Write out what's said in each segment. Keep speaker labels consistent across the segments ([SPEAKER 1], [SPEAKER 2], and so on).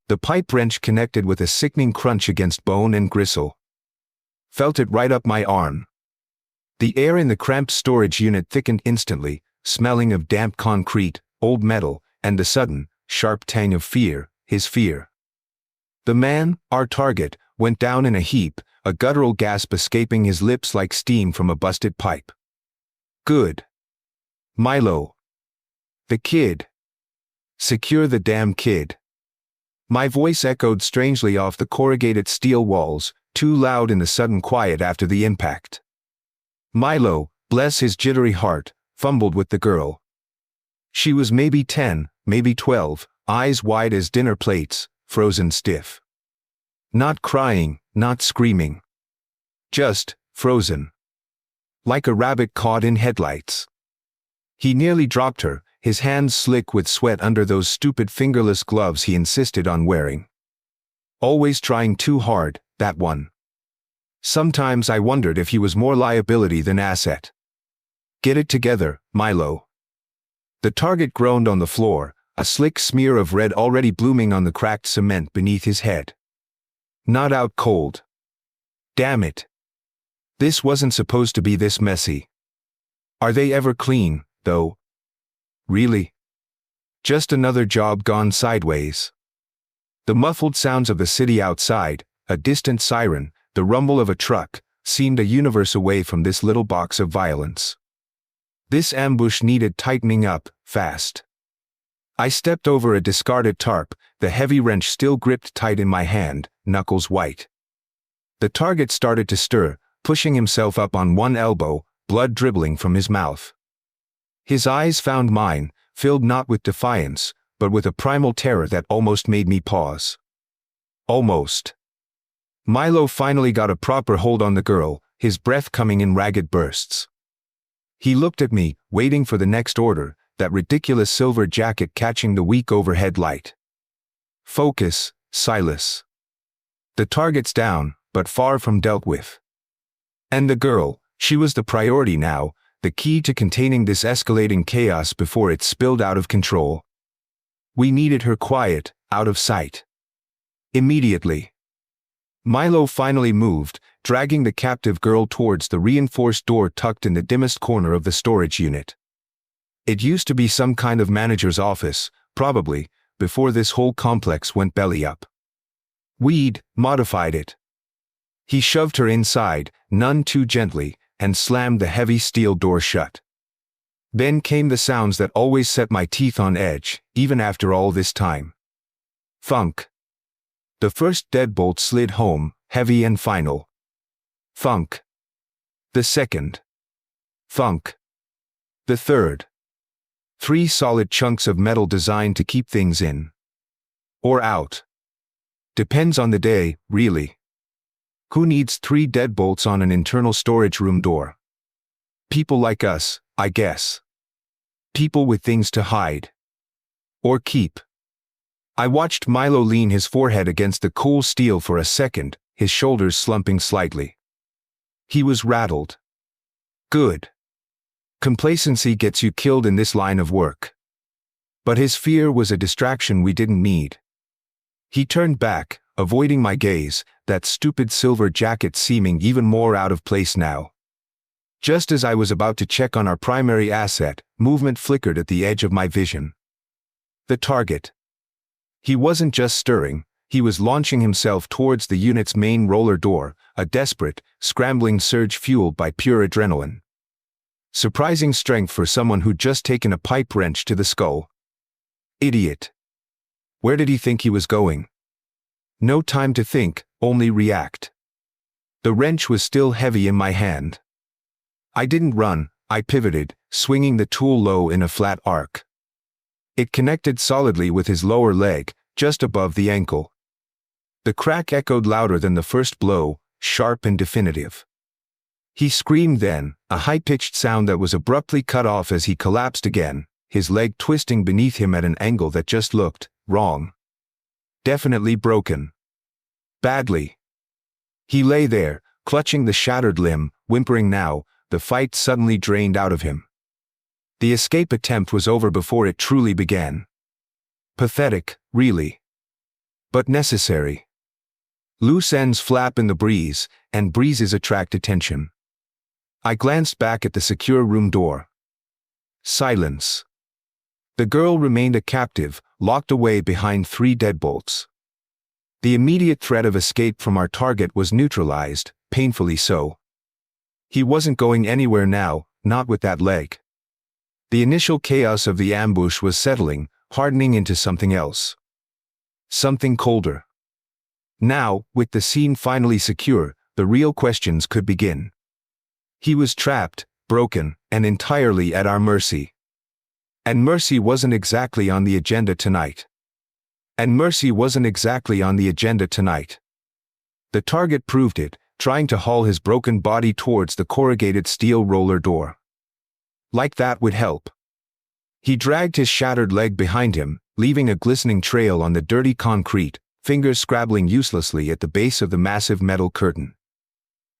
[SPEAKER 1] The pipe wrench connected with a sickening crunch against bone and gristle. Felt it right up my arm. The air in the cramped storage unit thickened instantly, smelling of damp concrete, old metal, and the sudden, sharp tang of fear, his fear. The man, our target, went down in a heap, a guttural gasp escaping his lips like steam from a busted pipe. Good. Milo. The kid. Secure the damn kid. My voice echoed strangely off the corrugated steel walls, too loud in the sudden quiet after the impact. Milo, bless his jittery heart, fumbled with the girl. She was maybe 10, maybe 12, eyes wide as dinner plates, frozen stiff. Not crying, not screaming. Just frozen. Like a rabbit caught in headlights. He nearly dropped her, his hands slick with sweat under those stupid fingerless gloves he insisted on wearing. Always trying too hard, that one. Sometimes I wondered if he was more liability than asset. Get it together, Milo. The target groaned on the floor, a slick smear of red already blooming on the cracked cement beneath his head. Not out cold. Damn it. This wasn't supposed to be this messy. Are they ever clean, though? Really? Just another job gone sideways. The muffled sounds of the city outside, a distant siren, the rumble of a truck, seemed a universe away from this little box of violence. This ambush needed tightening up, fast. I stepped over a discarded tarp, the heavy wrench still gripped tight in my hand, knuckles white. The target started to stir, pushing himself up on one elbow, blood dribbling from his mouth. His eyes found mine, filled not with defiance, but with a primal terror that almost made me pause. Almost. Milo finally got a proper hold on the girl, his breath coming in ragged bursts. He looked at me, waiting for the next order, that ridiculous silver jacket catching the weak overhead light. Focus, Silas. The target's down, but far from dealt with. And the girl, she was the priority now, the key to containing this escalating chaos before it spilled out of control. We needed her quiet, out of sight. Immediately. Milo finally moved, dragging the captive girl towards the reinforced door tucked in the dimmest corner of the storage unit. It used to be some kind of manager's office, probably, before this whole complex went belly up. We'd modified it. He shoved her inside, none too gently, and slammed the heavy steel door shut. Then came the sounds that always set my teeth on edge, even after all this time. Thunk. The first deadbolt slid home, heavy and final. Thunk. The second. Thunk. The third. 3 solid chunks of metal designed to keep things in. Or out. Depends on the day, really. Who needs 3 deadbolts on an internal storage room door? People like us, I guess. People with things to hide. Or keep. I watched Milo lean his forehead against the cool steel for a second, his shoulders slumping slightly. He was rattled. Good. Complacency gets you killed in this line of work. But his fear was a distraction we didn't need. He turned back, avoiding my gaze, that stupid silver jacket seeming even more out of place now. Just as I was about to check on our primary asset, movement flickered at the edge of my vision. The target. He wasn't just stirring, he was launching himself towards the unit's main roller door, a desperate, scrambling surge fueled by pure adrenaline. Surprising strength for someone who'd just taken a pipe wrench to the skull. Idiot. Where did he think he was going? No time to think, only react. The wrench was still heavy in my hand. I didn't run, I pivoted, swinging the tool low in a flat arc. It connected solidly with his lower leg, just above the ankle. The crack echoed louder than the first blow, sharp and definitive. He screamed then, a high-pitched sound that was abruptly cut off as he collapsed again, his leg twisting beneath him at an angle that just looked wrong. Definitely broken. Badly. He lay there, clutching the shattered limb, whimpering now, the fight suddenly drained out of him. The escape attempt was over before it truly began. Pathetic, really. but necessary. Loose ends flap in the breeze, and breezes attract attention. I glanced back at the secure room door. Silence. The girl remained a captive, locked away behind 3 deadbolts. The immediate threat of escape from our target was neutralized, painfully so. He wasn't going anywhere now, not with that leg. The initial chaos of the ambush was settling, hardening into something else. Something colder. Now, with the scene finally secure, the real questions could begin. He was trapped, broken, and entirely at our mercy. And mercy wasn't exactly on the agenda tonight. The target proved it, trying to haul his broken body towards the corrugated steel roller door. Like that would help. He dragged his shattered leg behind him, leaving a glistening trail on the dirty concrete, fingers scrabbling uselessly at the base of the massive metal curtain.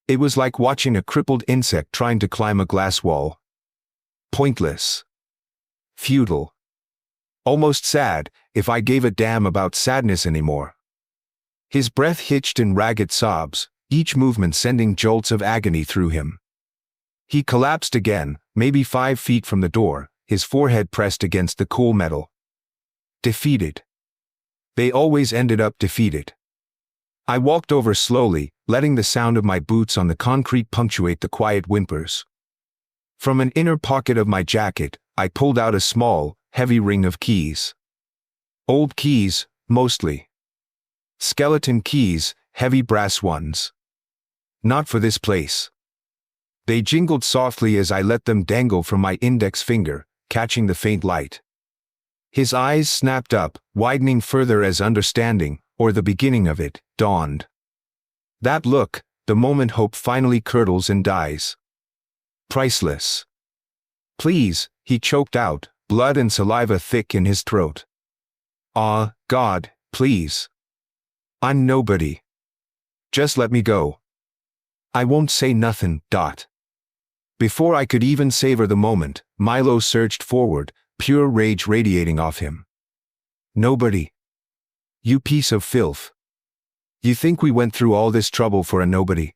[SPEAKER 1] It was like watching a crippled insect trying to climb a glass wall. Pointless. Futile. Almost sad, if I gave a damn about sadness anymore. His breath hitched in ragged sobs, each movement sending jolts of agony through him. He collapsed again, maybe 5 feet from the door, his forehead pressed against the cool metal. Defeated. They always ended up defeated. I walked over slowly, letting the sound of my boots on the concrete punctuate the quiet whimpers. From an inner pocket of my jacket, I pulled out a small, heavy ring of keys. Old keys, mostly. Skeleton keys, heavy brass ones. Not for this place. They jingled softly as I let them dangle from my index finger, catching the faint light. His eyes snapped up, widening further as understanding, or the beginning of it, dawned. That look, the moment hope finally curdles and dies. Priceless. Please, he choked out, blood and saliva thick in his throat. Ah, God, please. I'm nobody. Just let me go. I won't say nothing, Dot. Before I could even savor the moment, Milo surged forward, pure rage radiating off him. Nobody. You piece of filth. You think we went through all this trouble for a nobody?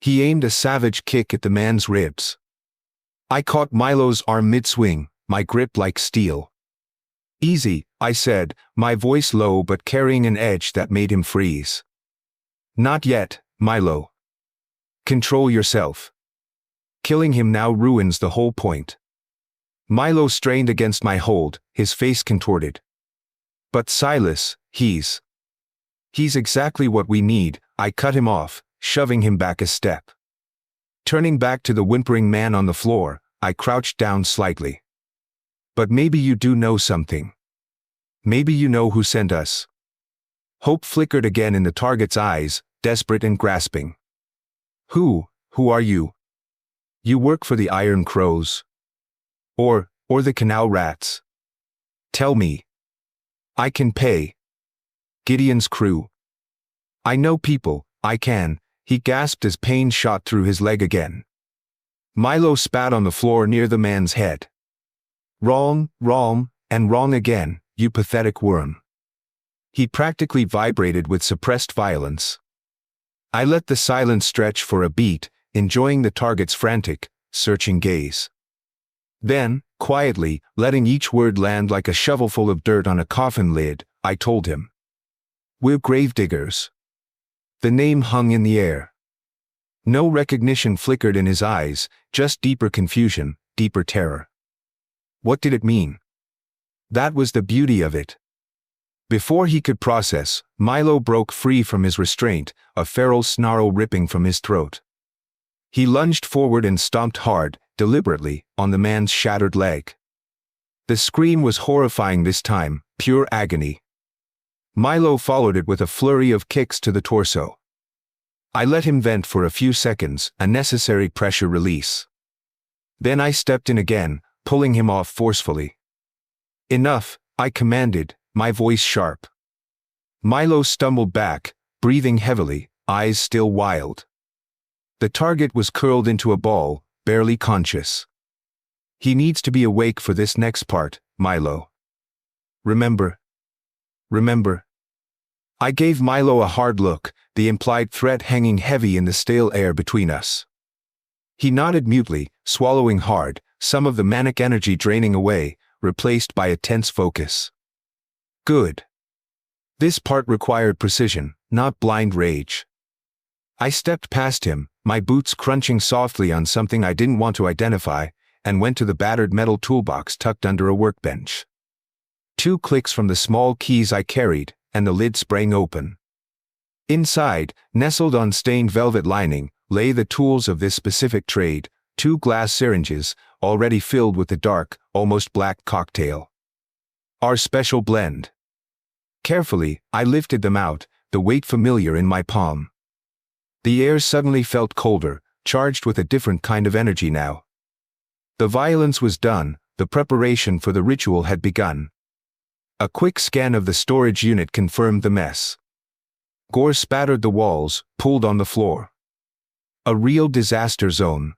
[SPEAKER 1] He aimed a savage kick at the man's ribs. I caught Milo's arm mid-swing, my grip like steel. Easy, I said, my voice low but carrying an edge that made him freeze. Not yet, Milo. Control yourself. Killing him now ruins the whole point. Milo strained against my hold, his face contorted. But Silas, he's exactly what we need, I cut him off, shoving him back a step. Turning back to the whimpering man on the floor, I crouched down slightly. But maybe you do know something. Maybe you know who sent us. Hope flickered again in the target's eyes, desperate and grasping. Who are you? You work for the Iron Crows? Or the Canal Rats? Tell me. I can pay. Gideon's crew. I know people, I can, he gasped as pain shot through his leg again. Milo spat on the floor near the man's head. Wrong, and wrong again, you pathetic worm. He practically vibrated with suppressed violence. I let the silence stretch for a beat, enjoying the target's frantic, searching gaze. Then, quietly, letting each word land like a shovelful of dirt on a coffin lid, I told him. We're gravediggers. The name hung in the air. No recognition flickered in his eyes, just deeper confusion, deeper terror. What did it mean? That was the beauty of it. Before he could process, Milo broke free from his restraint, a feral snarl ripping from his throat. He lunged forward and stomped hard, deliberately, on the man's shattered leg. The scream was horrifying this time, pure agony. Milo followed it with a flurry of kicks to the torso. I let him vent for a few seconds, a necessary pressure release. Then I stepped in again, pulling him off forcefully. Enough, I commanded, my voice sharp. Milo stumbled back, breathing heavily, eyes still wild. The target was curled into a ball, barely conscious. He needs to be awake for this next part, Milo. Remember. I gave Milo a hard look, the implied threat hanging heavy in the stale air between us. He nodded mutely, swallowing hard, some of the manic energy draining away, replaced by a tense focus. Good. This part required precision, not blind rage. I stepped past him, my boots crunching softly on something I didn't want to identify, and went to the battered metal toolbox tucked under a workbench. 2 clicks from the small keys I carried, and the lid sprang open. Inside, nestled on stained velvet lining, lay the tools of this specific trade, 2 glass syringes, already filled with the dark, almost black cocktail. Our special blend. Carefully, I lifted them out, the weight familiar in my palm. The air suddenly felt colder, charged with a different kind of energy now. The violence was done, the preparation for the ritual had begun. A quick scan of the storage unit confirmed the mess. Gore spattered the walls, pooled on the floor. A real disaster zone.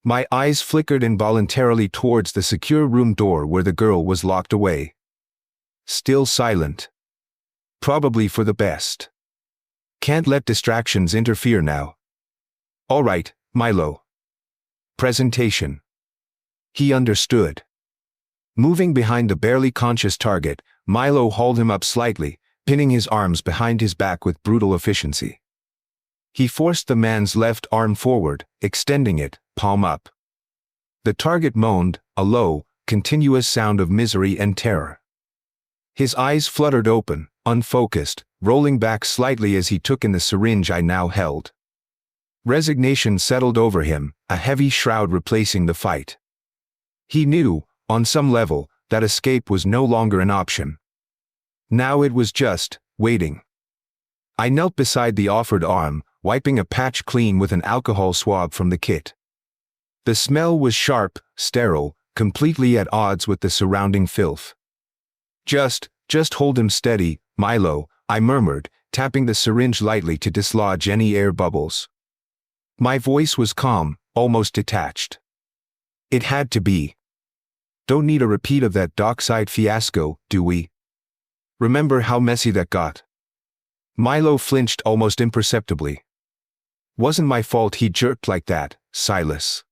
[SPEAKER 1] My eyes flickered involuntarily towards the secure room door where the girl was locked away. Still silent. Probably for the best. Can't let distractions interfere now. All right, Milo. Presentation. He understood. Moving behind the barely conscious target, Milo hauled him up slightly, pinning his arms behind his back with brutal efficiency. He forced the man's left arm forward, extending it, palm up. The target moaned, a low, continuous sound of misery and terror. His eyes fluttered open, unfocused, rolling back slightly as he took in the syringe I now held. Resignation settled over him, a heavy shroud replacing the fight. He knew, on some level, that escape was no longer an option. Now it was just waiting. I knelt beside the offered arm, wiping a patch clean with an alcohol swab from the kit. The smell was sharp, sterile, completely at odds with the surrounding filth. Just hold him steady, Milo, I murmured, tapping the syringe lightly to dislodge any air bubbles. My voice was calm, almost detached. It had to be. Don't need a repeat of that dockside fiasco, do we? Remember how messy that got? Milo flinched almost imperceptibly. Wasn't my fault he jerked like that, Silas.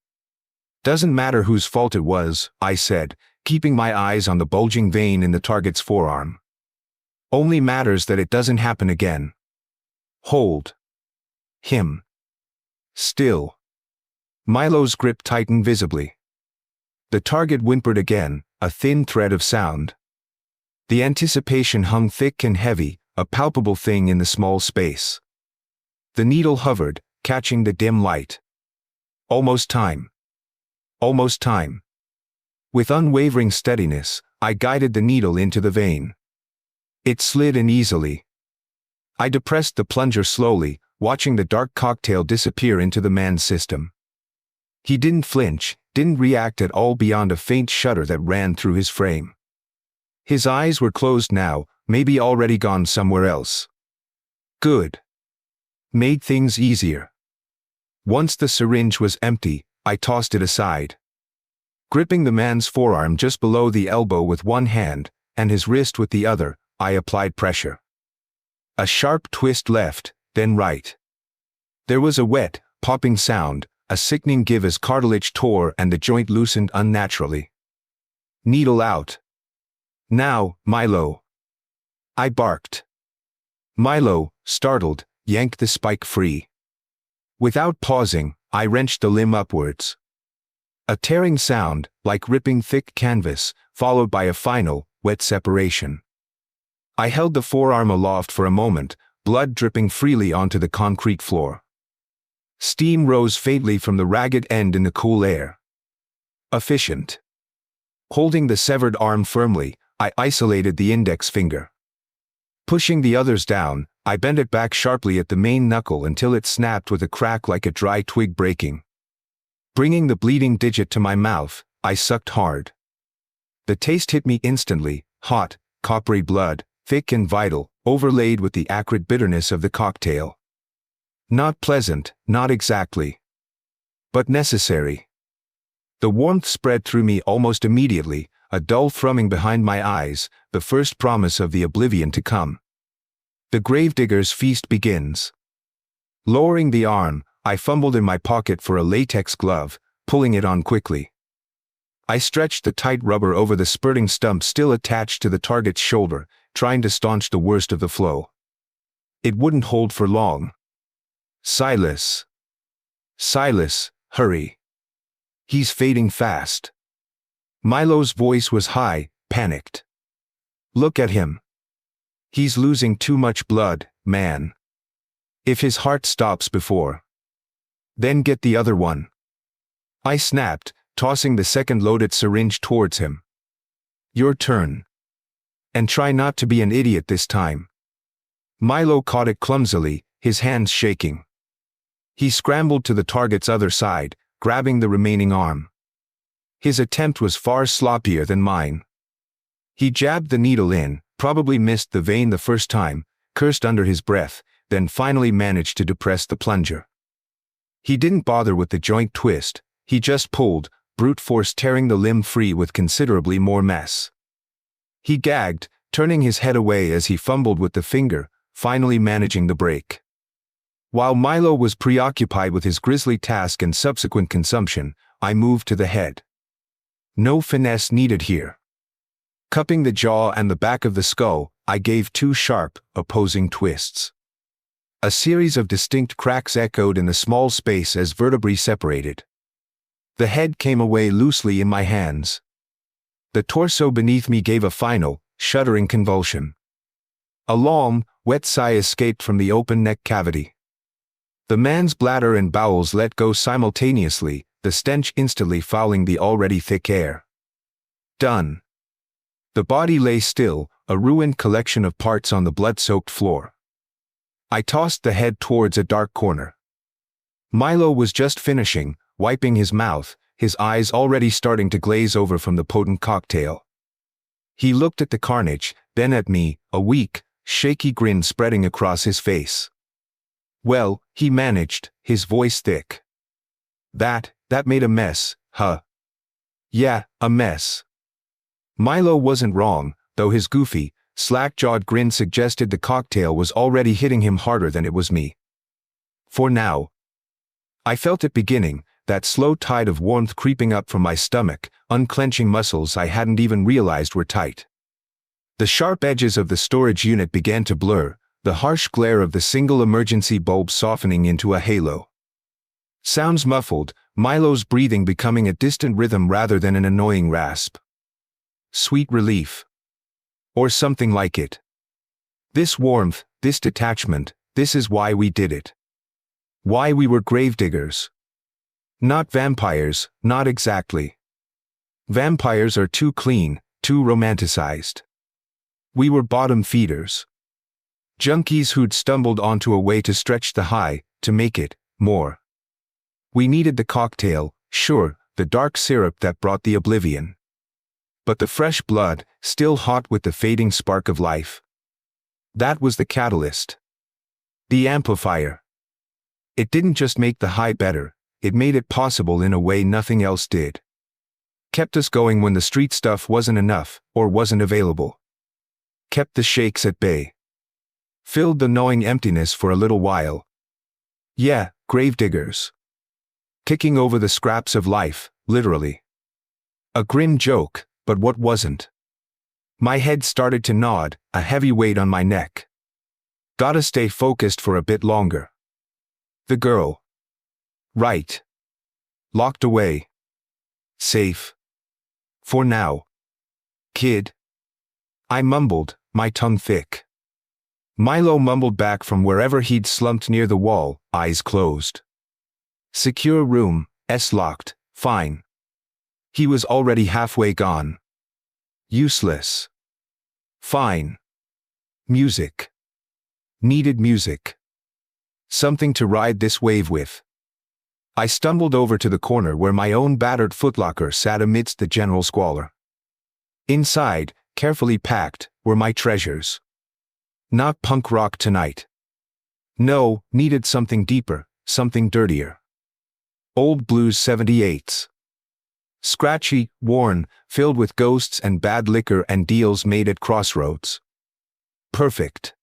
[SPEAKER 1] Doesn't matter whose fault it was, I said, keeping my eyes on the bulging vein in the target's forearm. Only matters that it doesn't happen again. Hold. Him. Still. Milo's grip tightened visibly. The target whimpered again, a thin thread of sound. The anticipation hung thick and heavy, a palpable thing in the small space. The needle hovered, catching the dim light. Almost time. Almost time. With unwavering steadiness, I guided the needle into the vein. It slid in easily. I depressed the plunger slowly, watching the dark cocktail disappear into the man's system. He didn't flinch, didn't react at all beyond a faint shudder that ran through his frame. His eyes were closed now, maybe already gone somewhere else. Good. Made things easier. Once the syringe was empty, I tossed it aside. Gripping the man's forearm just below the elbow with one hand, and his wrist with the other, I applied pressure. A sharp twist left, then right. There was a wet, popping sound, a sickening give as cartilage tore and the joint loosened unnaturally. Needle out. Now, Milo. I barked. Milo, startled, yanked the spike free. Without pausing, I wrenched the limb upwards. A tearing sound, like ripping thick canvas, followed by a final, wet separation. I held the forearm aloft for a moment, blood dripping freely onto the concrete floor. Steam rose faintly from the ragged end in the cool air. Efficient. Holding the severed arm firmly, I isolated the index finger. Pushing the others down, I bent it back sharply at the main knuckle until it snapped with a crack like a dry twig breaking. Bringing the bleeding digit to my mouth, I sucked hard. The taste hit me instantly, hot, coppery blood, thick and vital, overlaid with the acrid bitterness of the cocktail. Not pleasant, not exactly. But necessary. The warmth spread through me almost immediately, a dull thrumming behind my eyes, the first promise of the oblivion to come. The gravedigger's feast begins. Lowering the arm, I fumbled in my pocket for a latex glove, pulling it on quickly. I stretched the tight rubber over the spurting stump still attached to the target's shoulder, trying to staunch the worst of the flow. It wouldn't hold for long. Silas. Silas, hurry. He's fading fast. Milo's voice was high, panicked. Look at him. He's losing too much blood, man. If his heart stops before. Then get the other one. I snapped, tossing the second loaded syringe towards him. Your turn. And try not to be an idiot this time. Milo caught it clumsily, his hands shaking. He scrambled to the target's other side, grabbing the remaining arm. His attempt was far sloppier than mine. He jabbed the needle in, probably missed the vein the first time, cursed under his breath, then finally managed to depress the plunger. He didn't bother with the joint twist, he just pulled, brute force tearing the limb free with considerably more mess. He gagged, turning his head away as he fumbled with the finger, finally managing the break. While Milo was preoccupied with his grisly task and subsequent consumption, I moved to the head. No finesse needed here. Cupping the jaw and the back of the skull, I gave two sharp, opposing twists. A series of distinct cracks echoed in the small space as vertebrae separated. The head came away loosely in my hands. The torso beneath me gave a final, shuddering convulsion. A long, wet sigh escaped from the open neck cavity. The man's bladder and bowels let go simultaneously, the stench instantly fouling the already thick air. Done. The body lay still, a ruined collection of parts on the blood-soaked floor. I tossed the head towards a dark corner. Milo was just finishing, wiping his mouth, his eyes already starting to glaze over from the potent cocktail. He looked at the carnage, then at me, a weak, shaky grin spreading across his face. Well, he managed, his voice thick. That made a mess, huh? Yeah, a mess. Milo wasn't wrong, though his goofy, slack-jawed grin suggested the cocktail was already hitting him harder than it was me. For now. I felt it beginning, that slow tide of warmth creeping up from my stomach, unclenching muscles I hadn't even realized were tight. The sharp edges of the storage unit began to blur, the harsh glare of the single emergency bulb softening into a halo. Sounds muffled, Milo's breathing becoming a distant rhythm rather than an annoying rasp. Sweet relief. Or something like it. This warmth, this detachment, this is why we did it. Why we were gravediggers. Not vampires, not exactly. Vampires are too clean, too romanticized. We were bottom feeders. Junkies who'd stumbled onto a way to stretch the high, to make it more. We needed the cocktail, sure, the dark syrup that brought the oblivion. But the fresh blood, still hot with the fading spark of life. That was the catalyst. The amplifier. It didn't just make the high better, it made it possible in a way nothing else did. Kept us going when the street stuff wasn't enough, or wasn't available. Kept the shakes at bay. Filled the gnawing emptiness for a little while. Yeah, gravediggers. Kicking over the scraps of life, literally. A grim joke, but what wasn't? My head started to nod, a heavy weight on my neck. Gotta stay focused for a bit longer. The girl. Right. Locked away. Safe. For now. Kid. I mumbled, my tongue thick. Milo mumbled back from wherever he'd slumped near the wall, eyes closed. Secure room, S-locked, fine. He was already halfway gone. Useless. Fine. Music. Needed music. Something to ride this wave with. I stumbled over to the corner where my own battered footlocker sat amidst the general squalor. Inside, carefully packed, were my treasures. Not punk rock tonight. No, needed something deeper, something dirtier. Old blues 78s. Scratchy, worn, filled with ghosts and bad liquor and deals made at crossroads. Perfect.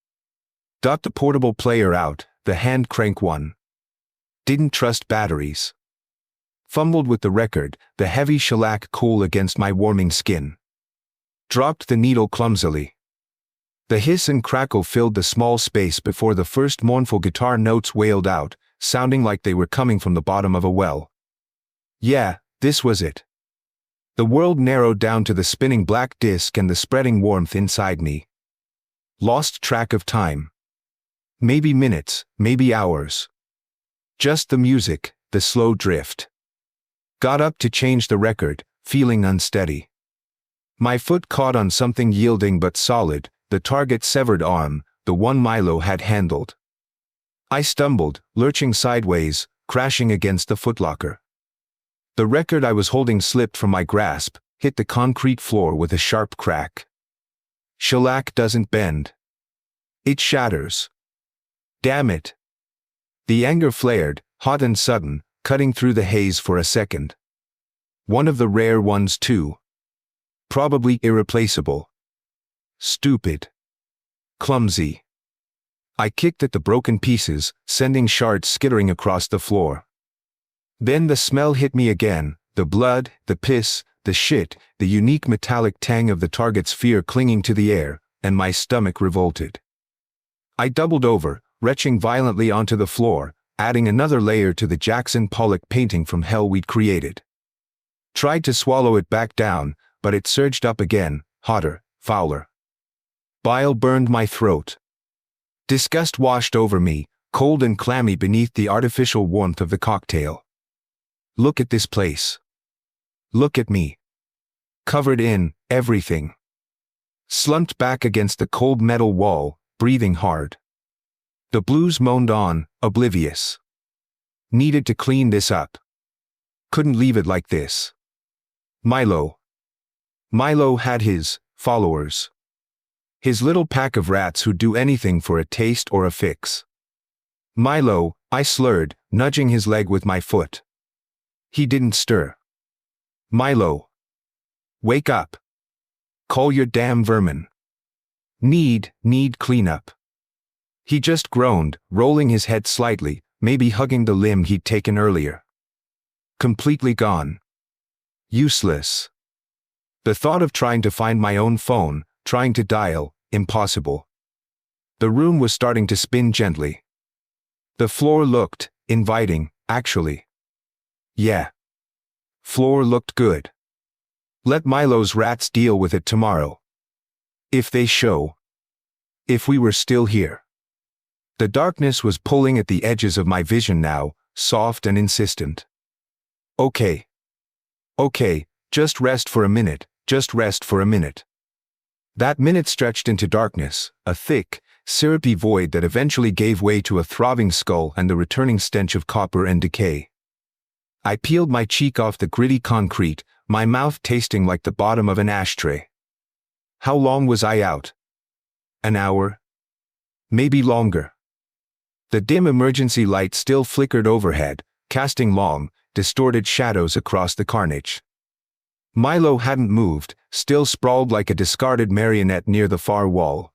[SPEAKER 1] Got the portable player out, the hand crank one. Didn't trust batteries. Fumbled with the record, the heavy shellac cool against my warming skin. Dropped the needle clumsily. The hiss and crackle filled the small space before the first mournful guitar notes wailed out, sounding like they were coming from the bottom of a well. Yeah, this was it. The world narrowed down to the spinning black disc and the spreading warmth inside me. Lost track of time. Maybe minutes, maybe hours. Just the music, the slow drift. Got up to change the record, feeling unsteady. My foot caught on something yielding but solid, the target's severed arm, the one Milo had handled. I stumbled, lurching sideways, crashing against the footlocker. The record I was holding slipped from my grasp, hit the concrete floor with a sharp crack. Shellac doesn't bend. It shatters. Damn it. The anger flared, hot and sudden, cutting through the haze for a second. One of the rare ones too. Probably irreplaceable. Stupid. Clumsy. I kicked at the broken pieces, sending shards skittering across the floor. Then the smell hit me again, the blood, the piss, the shit, the unique metallic tang of the target's fear clinging to the air, and my stomach revolted. I doubled over, retching violently onto the floor, adding another layer to the Jackson Pollock painting from hell we'd created. Tried to swallow it back down, but it surged up again, hotter, fouler. Bile burned my throat. Disgust washed over me, cold and clammy beneath the artificial warmth of the cocktail. Look at this place. Look at me. Covered in everything. Slumped back against the cold metal wall, breathing hard. The blues moaned on, oblivious. Needed to clean this up. Couldn't leave it like this. Milo. Milo had his followers. His little pack of rats who'd do anything for a taste or a fix. Milo, I slurred, nudging his leg with my foot. He didn't stir. Milo. Wake up. Call your damn vermin. Need cleanup. He just groaned, rolling his head slightly, maybe hugging the limb he'd taken earlier. Completely gone. Useless. The thought of trying to find my own phone, trying to dial, impossible. The room was starting to spin gently. The floor looked inviting, actually. Yeah. Floor looked good. Let Milo's rats deal with it tomorrow. If they show. If we were still here. The darkness was pulling at the edges of my vision now, soft and insistent. Okay. Okay, just rest for a minute, just rest for a minute. That minute stretched into darkness, a thick, syrupy void that eventually gave way to a throbbing skull and the returning stench of copper and decay. I peeled my cheek off the gritty concrete, my mouth tasting like the bottom of an ashtray. How long was I out? An hour? Maybe longer. The dim emergency light still flickered overhead, casting long, distorted shadows across the carnage. Milo hadn't moved, still sprawled like a discarded marionette near the far wall.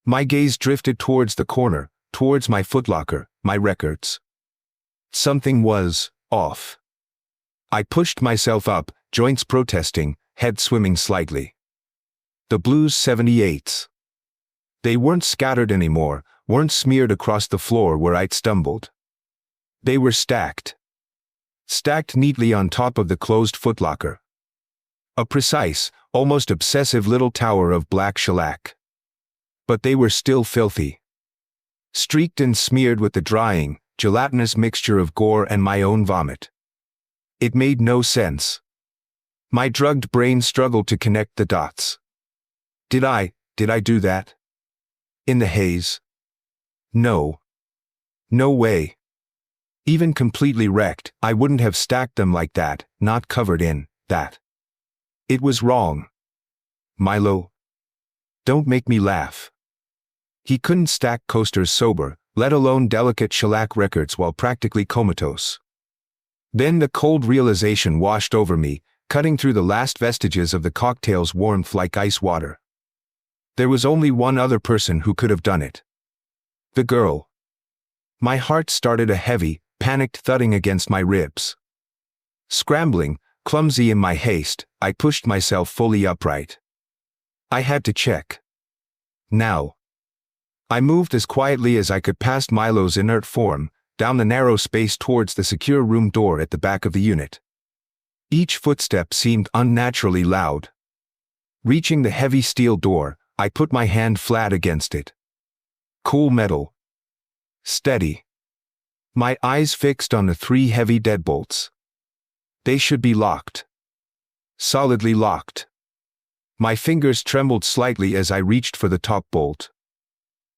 [SPEAKER 1] My gaze drifted towards the corner, towards my footlocker, my records. Something was off. I pushed myself up, joints protesting, head swimming slightly. The Blues 78s. They weren't scattered anymore, weren't smeared across the floor where I'd stumbled. They were stacked. Stacked neatly on top of the closed footlocker. A precise, almost obsessive little tower of black shellac. But they were still filthy. Streaked and smeared with the drying, gelatinous mixture of gore and my own vomit. It made no sense. My drugged brain struggled to connect the dots. Did I do that? In the haze? No. No way. Even completely wrecked, I wouldn't have stacked them like that, not covered in that. It was wrong. Milo. Don't make me laugh. He couldn't stack coasters sober, let alone delicate shellac records while practically comatose. Then the cold realization washed over me, cutting through the last vestiges of the cocktail's warmth like ice water. There was only one other person who could have done it. The girl. My heart started a heavy, panicked thudding against my ribs. Scrambling, clumsy in my haste, I pushed myself fully upright. I had to check. Now. I moved as quietly as I could past Milo's inert form, down the narrow space towards the secure room door at the back of the unit. Each footstep seemed unnaturally loud. Reaching the heavy steel door, I put my hand flat against it. Cool metal. Steady. My eyes fixed on the 3 heavy deadbolts. They should be locked. Solidly locked. My fingers trembled slightly as I reached for the top bolt.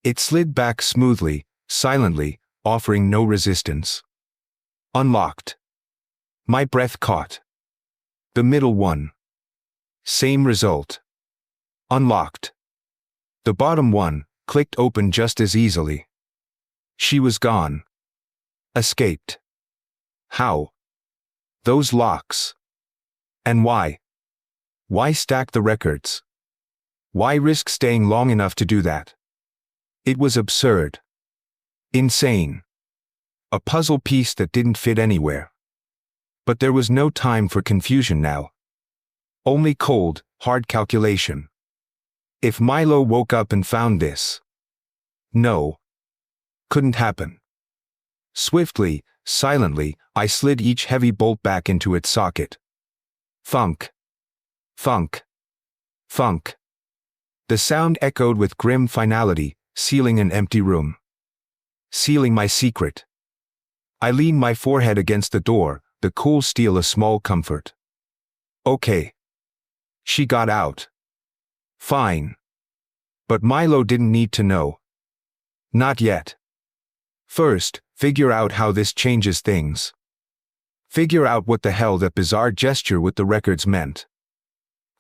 [SPEAKER 1] It slid back smoothly, silently, offering no resistance. Unlocked. My breath caught. The middle one. Same result. Unlocked. The bottom one clicked open just as easily. She was gone. Escaped. How? Those locks. And why? Why stack the records? Why risk staying long enough to do that? It was absurd. Insane. A puzzle piece that didn't fit anywhere. But there was no time for confusion now. Only cold, hard calculation. If Milo woke up and found this. No. Couldn't happen. Swiftly, silently, I slid each heavy bolt back into its socket. Thunk. Thunk. Thunk. The sound echoed with grim finality, sealing an empty room. Sealing my secret. I leaned my forehead against the door, the cool steel a small comfort. Okay. She got out. Fine. But Milo didn't need to know. Not yet. First, figure out how this changes things. Figure out what the hell that bizarre gesture with the records meant.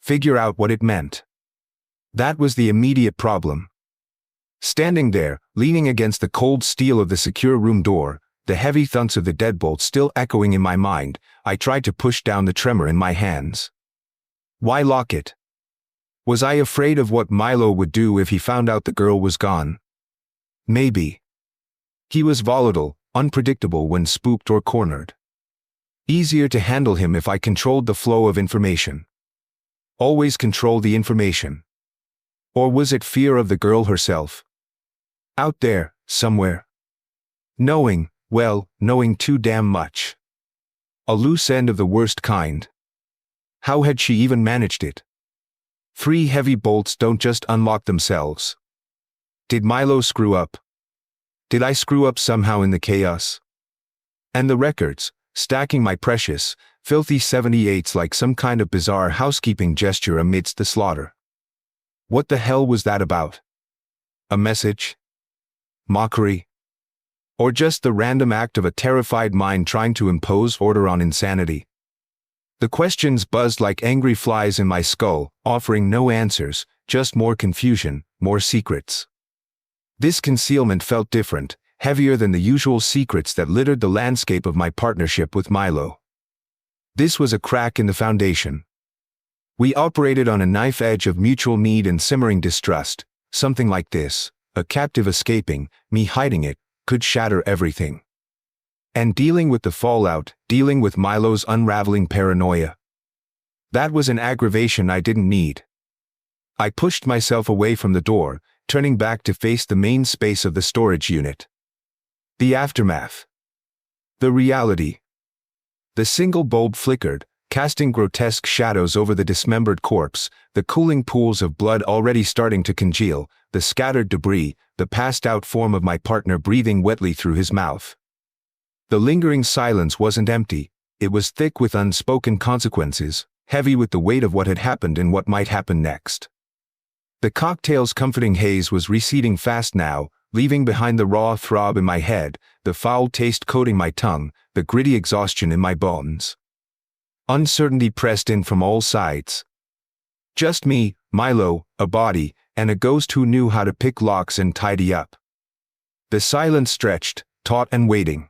[SPEAKER 1] Figure out what it meant. That was the immediate problem. Standing there, leaning against the cold steel of the secure room door, the heavy thunks of the deadbolt still echoing in my mind, I tried to push down the tremor in my hands. Why lock it? Was I afraid of what Milo would do if he found out the girl was gone? Maybe. He was volatile, unpredictable when spooked or cornered. Easier to handle him if I controlled the flow of information. Always control the information. Or was it fear of the girl herself? Out there, somewhere. Knowing, well, knowing too damn much. A loose end of the worst kind. How had she even managed it? 3 heavy bolts don't just unlock themselves. Did Milo screw up? Did I screw up somehow in the chaos? And the records, stacking my precious, filthy 78s like some kind of bizarre housekeeping gesture amidst the slaughter. What the hell was that about? A message? Mockery? Or just the random act of a terrified mind trying to impose order on insanity? The questions buzzed like angry flies in my skull, offering no answers, just more confusion, more secrets. This concealment felt different, heavier than the usual secrets that littered the landscape of my partnership with Milo. This was a crack in the foundation. We operated on a knife edge of mutual need and simmering distrust, something like this, a captive escaping, me hiding it, could shatter everything. And dealing with the fallout, dealing with Milo's unraveling paranoia. That was an aggravation I didn't need. I pushed myself away from the door, turning back to face the main space of the storage unit. The aftermath. The reality. The single bulb flickered, casting grotesque shadows over the dismembered corpse, the cooling pools of blood already starting to congeal, the scattered debris, the passed-out form of my partner breathing wetly through his mouth. The lingering silence wasn't empty, it was thick with unspoken consequences, heavy with the weight of what had happened and what might happen next. The cocktail's comforting haze was receding fast now, leaving behind the raw throb in my head, the foul taste coating my tongue, the gritty exhaustion in my bones. Uncertainty pressed in from all sides. Just me, Milo, a body, and a ghost who knew how to pick locks and tidy up. The silence stretched, taut and waiting.